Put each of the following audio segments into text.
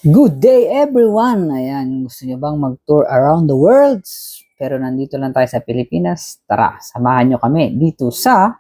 Good day everyone! Ayan, gusto nyo bang mag-tour around the world? Pero nandito lang tayo sa Pilipinas. Tara, samahan nyo kami dito sa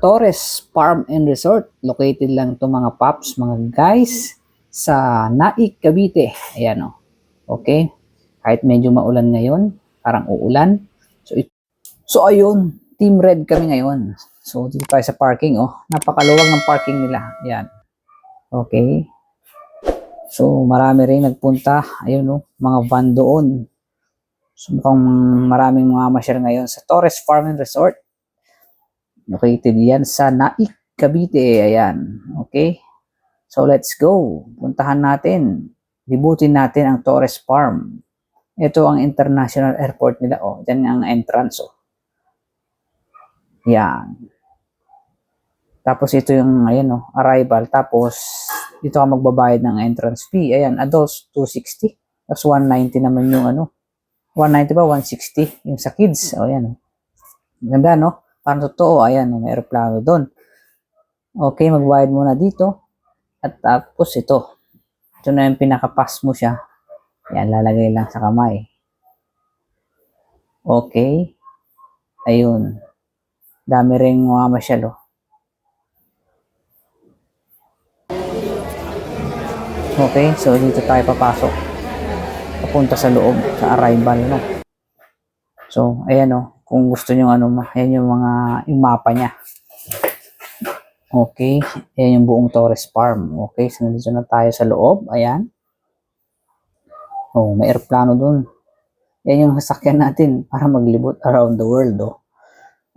Torres Farm and Resort. Located lang to mga paps, mga guys, sa Naik, Cavite. Ayan o. Okay? Kahit medyo maulan ngayon, parang uulan. So ayun, Team Red kami ngayon. So dito tayo sa parking oh. Napakaluwag ng parking nila. Ayan. Okay. So marami rin nagpunta. Ayun oh, mga van doon. So mukhang maraming mga masyar ngayon sa Torres Farm and Resort. Located yan sa Naik, Cavite. Ayan. Okay. So let's go. Puntahan natin. Libutin natin ang Torres Farm. Ito ang international airport nila. Oh, dyan ang entrance. Oh. Yan. Tapos ito yung ayan oh, arrival. Tapos dito ka magbabayad ng entrance fee. Ayan, adults 260. Tapos 190 naman yung ano. 190 ba? 160 yung sa kids. O ayan oh. Ganda no? Parang totoo. Ayan, oh, may aeroplano doon. Okay, magbayad muna dito. At tapos ito. Ito na yung pinaka-pass mo siya. Ayan, lalagay lang sa kamay. Okay. Ayun. Dami ring mga masyal oh. Okay, so dito tayo papasok. Papunta sa loob, sa arrival, no? So, ayan o. Kung gusto nyo, ano, ayan yung mga, yung mapa niya. Okay, ayan yung buong Torres Farm. Okay, so nandito na tayo sa loob. Ayan. Oh, may aeroplano dun. Ayan yung sasakyan natin para maglibot around the world, oh.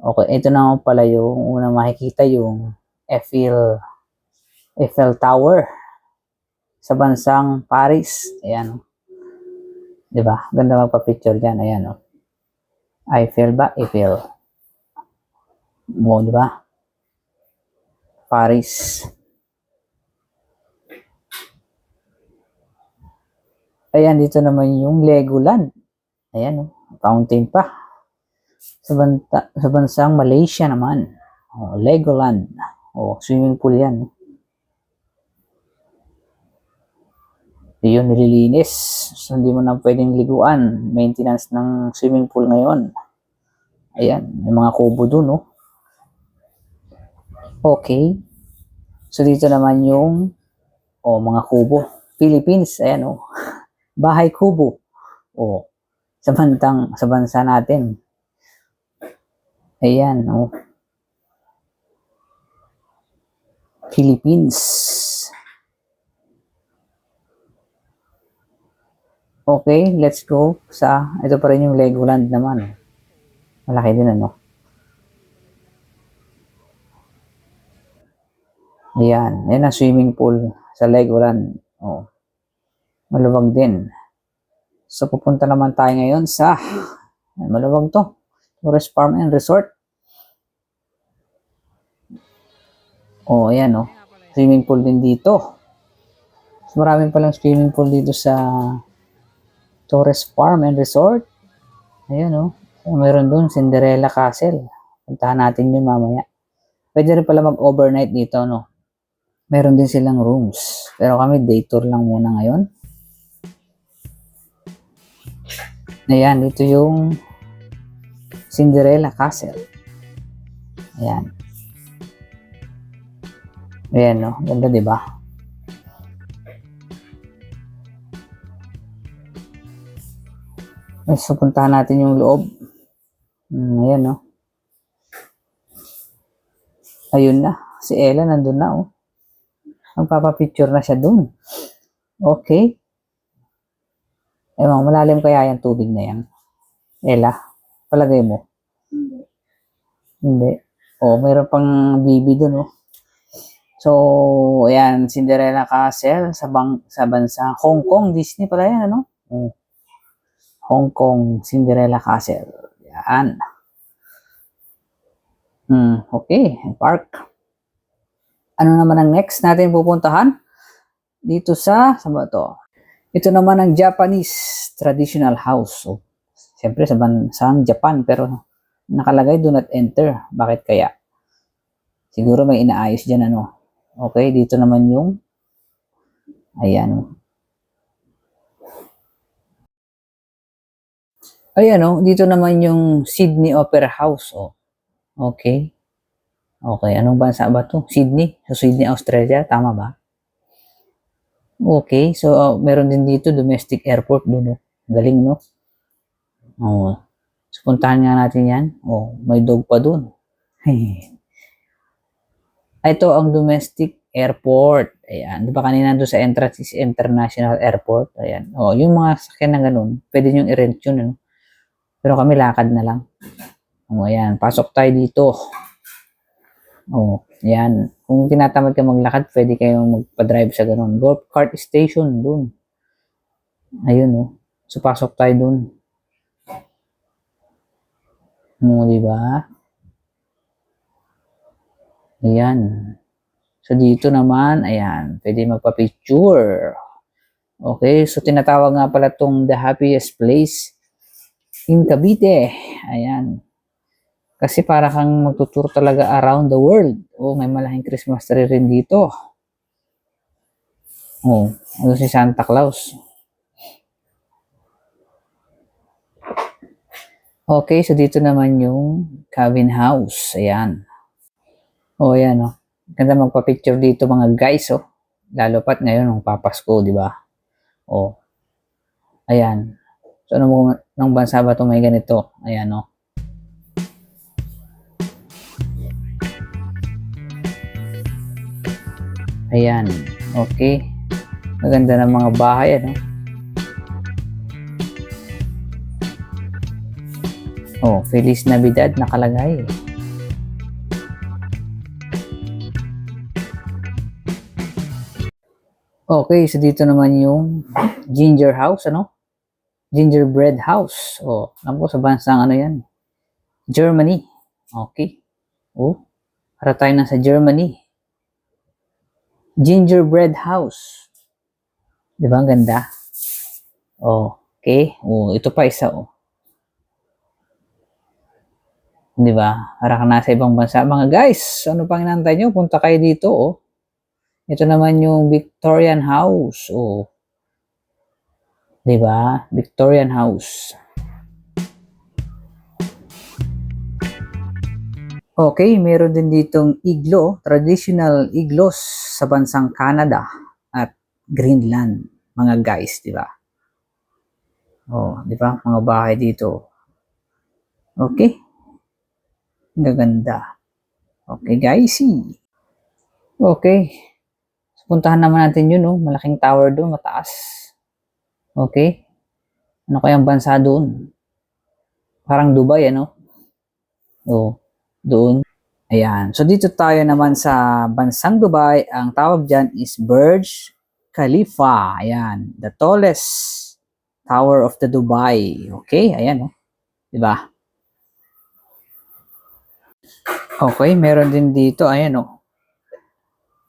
Okay, ito na pala yung unang makikita yung Eiffel Tower sa bansang Paris. Ayan. Diba? Ganda magpa-picture dyan. Ayan o. Eiffel ba? Eiffel. Mo, diba? Paris. Ayan, dito naman yung Legoland. Ayan o. Fountain pa. Sa bansang Malaysia naman. O, Legoland. O, swimming pool yan. Yun, nililinis. So, hindi mo na pwedeng liguan. Maintenance ng swimming pool ngayon. Ayan, may mga kubo dun, no? Okay. So, dito naman yung mga kubo. Philippines, ayan, oh. Bahay kubo. O, sa bansa natin. Ayan, oh. Philippines. Okay, let's go sa, ito pa rin yung Legoland naman. Malaki din ano. Ayan, yan ang swimming pool sa Legoland. Oh, maluwag din. So pupunta naman tayo ngayon sa, maluwag to, Torres Farm and Resort. Oh, ayan oh, swimming pool din dito. So, maraming palang swimming pool dito sa Torres Farm and Resort. Ayan oh. So, meron doon Cinderella Castle. Puntahan natin yun mamaya. Pwede rin pala mag-overnight dito, no? Meron din silang rooms. Pero kami day tour lang muna ngayon. Ayan, dito yung Cinderella Castle. Ayan. Ayan, no? Ganda, diba? So, puntahan natin yung loob. Ayan, no? Ayun na. Si Ella nandun na, oh. Magpapapicture na siya dun. Okay. Ewan, malalim kaya yung tubig na yan. Ella, palagay mo? Hindi. Oh, mayroon pang bibi dun, oh. So, ayan, Cinderella Castle sa bansa Hong Kong, Disney pala yan, ano? Oh. Hong Kong Cinderella Castle. Yan. Okay, park. Ano naman ang next natin pupuntahan? Dito sa ba to? Ito naman ang Japanese traditional house. So, siyempre sa bansang Japan, pero nakalagay do not enter. Bakit kaya? Siguro may inaayos dyan, ano. Okay, dito naman yung, ayan. Ayan, oh, dito naman yung Sydney Opera House, oh. Okay. Okay, anong bansa ba to? Sydney? So, Sydney, Australia, tama ba? Okay, so meron din dito domestic airport doon, oh. Galing, no? Oh. So, puntahan nga natin yan. Oh, may dog pa doon. Ito ang domestic airport. Ayan. Di ba kanina doon sa entrance is international airport? Ayan. Oh, yung mga sakyan na ganun, pwede nyo i-rent yun, ano? Pero kami lakad na lang. Oh, ayan. Pasok tayo dito. Oh, ayan. Kung tinatamad ka maglakad, pwede kayong magpa-drive sa ganun. Golf cart station doon. Ayun, oh. So, pasok tayo doon. Di ba? Ayan. So, dito naman, ayan, pwede magpa-picture. Okay, so tinatawag nga pala tong the happiest place in Cavite. Ayan. Kasi para kang magtutour talaga around the world. Oh, may malaking Christmas tree rin dito. Oh, ano si Santa Claus. Okay, so dito naman yung cabin house. Ayan. Oh, ayan, oh. Ganda magpa-picture dito mga guys, oh. Lalo pat ngayon, ng papasko, di ba? Oh. Ayan. So, anong bansa ba ito may ganito? Ayan, oh. Ayan. Okay. Maganda ng mga bahay, ano? Oh, Feliz Navidad nakalagay. Okay, so dito naman yung ginger house, ano? Gingerbread house. Oh, alam ko sa bansang ano yan? Germany. Okay. Oh, para tayo na sa Germany. Gingerbread house. Di ba? Ang ganda. Oh, okay. Oh, ito pa isa, oh. Di ba? Para ka nasa ibang bansa. Mga guys, ano pang inantay nyo? Punta kayo dito, oh. Ito naman yung Victorian house. Oh. Di ba? Victorian house. Okay, meron din ditong iglo, traditional iglos sa bansang Canada at Greenland, mga guys, di ba? Oh, di ba? Mga bahay dito. Okay. Ang gaganda. Okay, guys. Okay. So, puntahan naman natin yun, no? Malaking tower doon, mataas. Okay. Ano kayang bansa doon? Parang Dubai, ano? Oh, doon. Ayan. So, dito tayo naman sa bansang Dubai. Ang tawag dyan is Burj Khalifa. Ayan. The tallest tower of the Dubai. Okay. Ayan, oh. Diba? Okay. Meron din dito. Ayan, oh.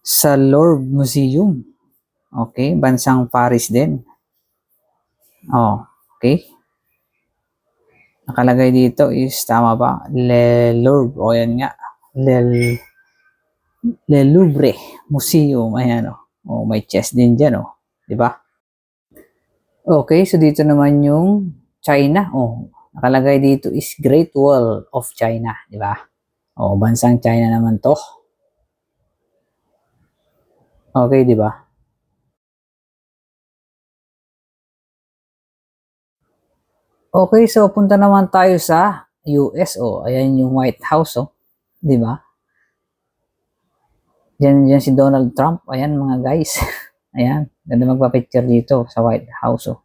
Sa Louvre Museum. Okay. Bansang Paris din. Oh. Okay. Nakalagay dito is, tama ba? Le Louvre. O, yan nga. Le Louvre Museum. Ayan, oh. Oh, may chest din dyan, oh. Diba? Okay, so dito naman yung China. Oh, nakalagay dito is Great Wall of China, di ba? Oh, bansang China naman to. Okay, di ba? Okay, so punta naman tayo sa US. Oh, ayan yung White House, oh. Di ba? Diyan si Donald Trump. Ayan mga guys. Ayan, ganda magpa-picture dito sa White House, oh.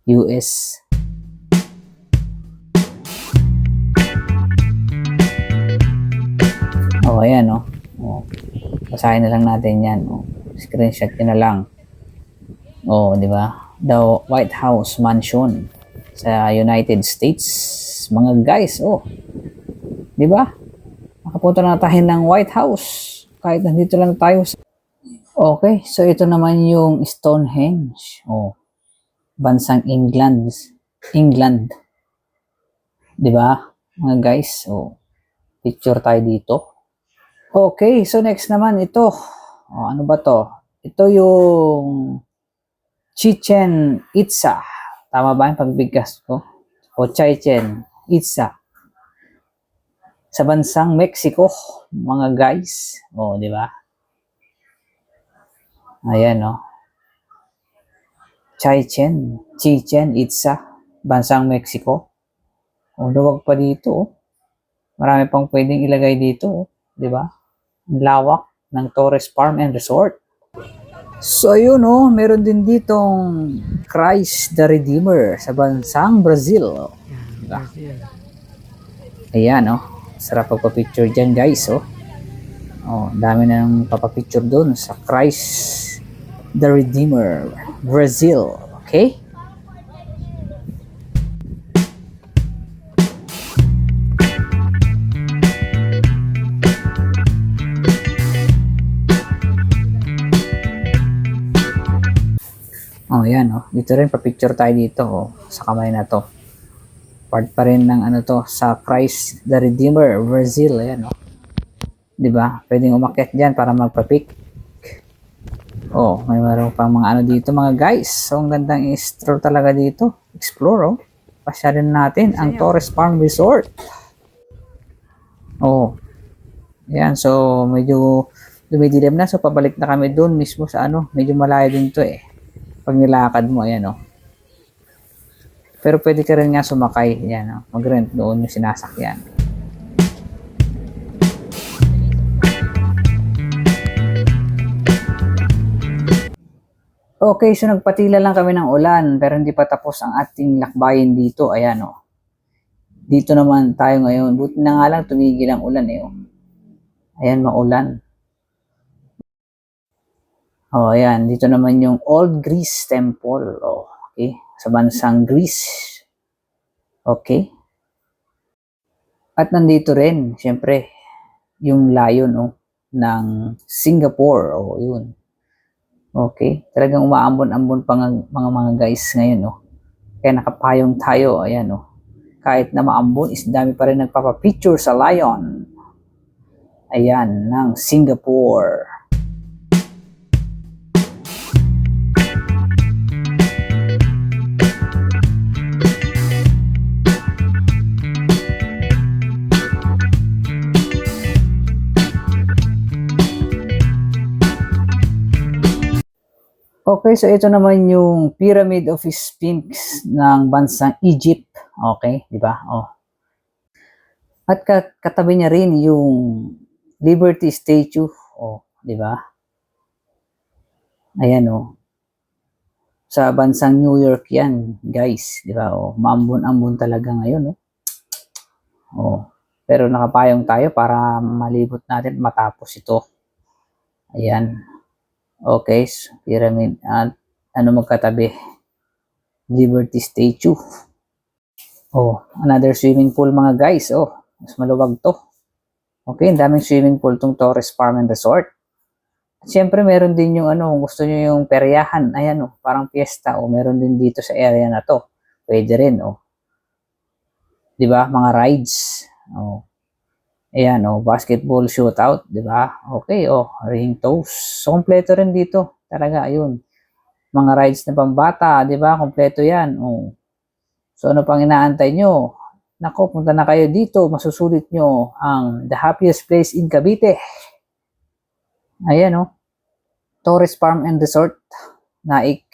US. Oh, ayan, oh. Oh. Basahin na lang natin yan. Oh. Screenshot ko na lang. Oh, di ba? The White House Mansion sa United States. Mga guys, oh. Di ba? Nakapunta na tayo ng White House. Kahit nandito lang tayo. Okay, so ito naman yung Stonehenge. Oh, bansang England. England. Di ba? Mga guys, oh. Picture tayo dito. Okay, so next naman ito. Ano ba to? Ito yung Chichen Itza. Tama ba yung pagbigkas ko? O Chichen Itza. Sa bansang Mexico, mga guys. Di ba? Ayan, Chichen Itza, bansang Mexico. Luwag pa dito, Marami pang pwedeng ilagay dito, di ba? Ang lawak ng Torres Farm and Resort. So ayun, meron din ditong Christ the Redeemer sa bansang Brazil. Diba? Ayan, sarap pagpa-picture dyan, guys, dami na ng papapicture doon sa Christ the Redeemer, Brazil. Okay? Yan, Dito rin, pa-picture tayo dito, sa kamay na to. Part pa rin ng sa Christ the Redeemer, Brazil. Ayan, Diba? Pwedeng umakyat dyan para magpa-pic. May meron pang mga dito, mga guys. So, ang gandang i-stroll talaga dito. Explore, Pasyarin natin ang Torres Farm Resort. Ayan, so medyo dumidilim na. So, pabalik na kami doon mismo sa medyo malayo din to pag nilakad mo, ayan, Pero pwede ka rin nga sumakay, ayan, mag-rent doon yung sinasakyan. Okay, so nagpatila lang kami ng ulan, pero hindi pa tapos ang ating lakbayin dito, ayan, Dito naman tayo ngayon. Buti na nga lang tumigil ang ulan, Ayan, maulan. Ayan, dito naman yung Old Greece Temple, okay, sa bansang Greece. Okay. At nandito rin, syempre, yung Lion, ng Singapore, yun. Okay, talagang umaambon-ambon pa mga guys ngayon, Kaya nakapayong tayo, ayan, Kahit na maambon, is dami pa rin nagpapapicture sa Lion. Ayan, ng Singapore. Okay, so ito naman yung Pyramid of Sphinx ng bansang Egypt. Okay, di ba? At katabi niya rin yung Liberty Statue. Di ba? Ayan, Sa bansang New York yan, guys. Di ba? Maambon-ambon talaga ngayon, Pero nakapayong tayo para malibot natin matapos ito. Ayan. Okay, so pyramid. At magkatabi? Liberty Statue. Another swimming pool, mga guys. Mas maluwag to. Okay, ang daming swimming pool tong Torres Farm and Resort. At syempre, meron din yung gusto nyo yung peryahan. Ayan, parang fiesta. Meron din dito sa area na to. Pwede rin, Di ba? Mga rides. Ayan, basketball shootout, di ba? Okay, ring toss. So, kompleto rin dito. Talaga, ayun. Mga rides na pambata, di ba? Kompleto yan. So, ano pang inaantay nyo? Nako, punta na kayo dito. Masusulit nyo ang the happiest place in Cavite. Ayan, Torres Farm and Resort. Naik.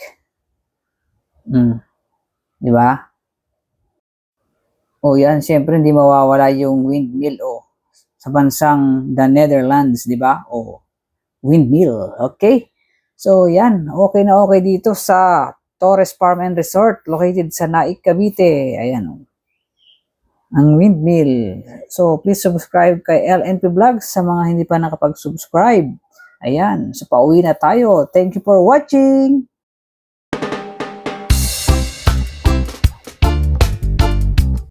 Di ba? Yan, syempre, hindi mawawala yung windmill, sa bansang the Netherlands, di ba? Windmill, okay? So, yan, okay na okay dito sa Torres Farm and Resort located sa Naik, Cavite. Ayan, ang windmill. So, please subscribe kay LNP Vlogs sa mga hindi pa nakapag-subscribe. Ayan, so pauwi na tayo. Thank you for watching!